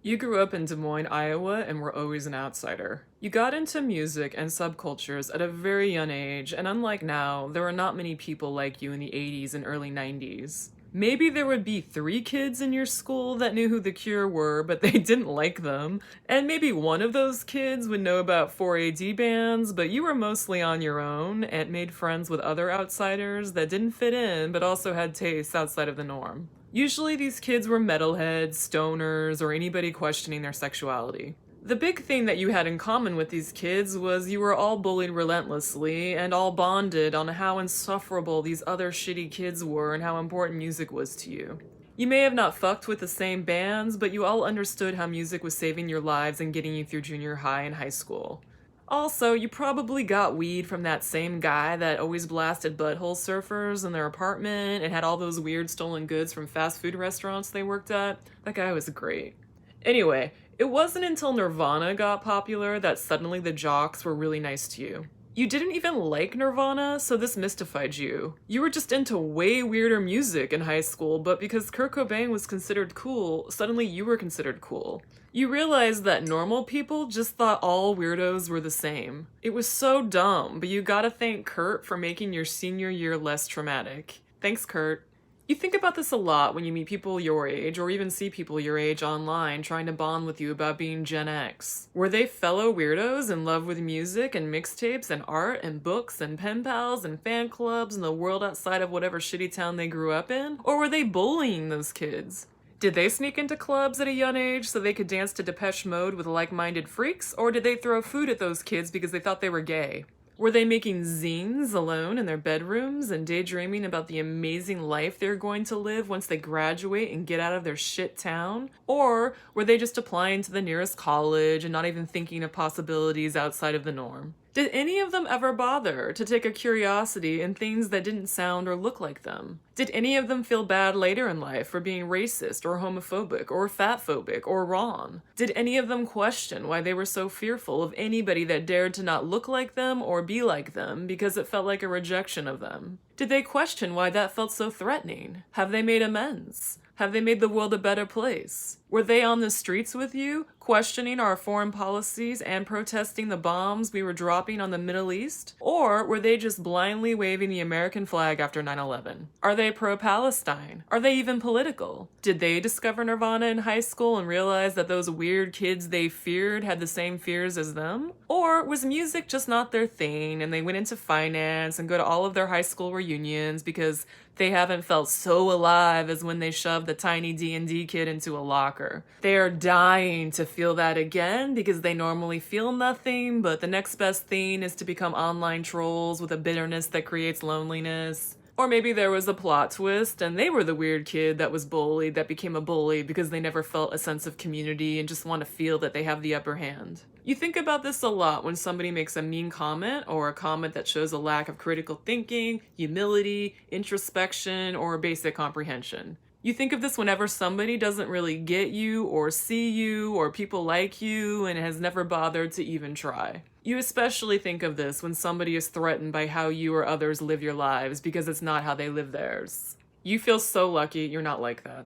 You grew up in Des Moines, Iowa, and were always an outsider. You got into music and subcultures at a very young age, and unlike now, there were not many people like you in the 80s and early 90s. Maybe there would be 3 kids in your school that knew who The Cure were, but they didn't like them. And maybe one of those kids would know about 4AD bands, but you were mostly on your own and made friends with other outsiders that didn't fit in but also had tastes outside of the norm. Usually these kids were metalheads, stoners, or anybody questioning their sexuality. The big thing that you had in common with these kids was you were all bullied relentlessly and all bonded on how insufferable these other shitty kids were and how important music was to you. You may have not fucked with the same bands, but you all understood how music was saving your lives and getting you through junior high and high school. Also, you probably got weed from that same guy that always blasted butthole surfers in their apartment and had all those weird stolen goods from fast food restaurants they worked at. That guy was great. Anyway, it wasn't until Nirvana got popular that suddenly the jocks were really nice to you. You didn't even like Nirvana, so this mystified you. You were just into way weirder music in high school, but because Kurt Cobain was considered cool, suddenly you were considered cool. You realized that normal people just thought all weirdos were the same. It was so dumb, but you gotta thank Kurt for making your senior year less traumatic. Thanks, Kurt. You think about this a lot when you meet people your age, or even see people your age online trying to bond with you about being Gen X. Were they fellow weirdos in love with music and mixtapes and art and books and pen pals and fan clubs and the world outside of whatever shitty town they grew up in? Or were they bullying those kids? Did they sneak into clubs at a young age so they could dance to Depeche Mode with like-minded freaks? Or did they throw food at those kids because they thought they were gay? Were they making zines alone in their bedrooms and daydreaming about the amazing life they're going to live once they graduate and get out of their shit town? Or were they just applying to the nearest college and not even thinking of possibilities outside of the norm? Did any of them ever bother to take a curiosity in things that didn't sound or look like them? Did any of them feel bad later in life for being racist or homophobic or fatphobic or wrong? Did any of them question why they were so fearful of anybody that dared to not look like them or be like them because it felt like a rejection of them? Did they question why that felt so threatening? Have they made amends? Have they made the world a better place? Were they on the streets with you, questioning our foreign policies and protesting the bombs we were dropping on the Middle East? Or were they just blindly waving the American flag after 9/11? Are they pro-Palestine? Are they even political? Did they discover Nirvana in high school and realize that those weird kids they feared had the same fears as them? Or was music just not their thing and they went into finance and go to all of their high school reunions because they haven't felt so alive as when they shoved the tiny D&D kid into a locker? They are dying to feel that again because they normally feel nothing, but the next best thing is to become online trolls with a bitterness that creates loneliness. Or maybe there was a plot twist and they were the weird kid that was bullied that became a bully because they never felt a sense of community and just want to feel that they have the upper hand. You think about this a lot when somebody makes a mean comment or a comment that shows a lack of critical thinking, humility, introspection, or basic comprehension. You think of this whenever somebody doesn't really get you or see you or people like you and has never bothered to even try. You especially think of this when somebody is threatened by how you or others live your lives because it's not how they live theirs. You feel so lucky you're not like that.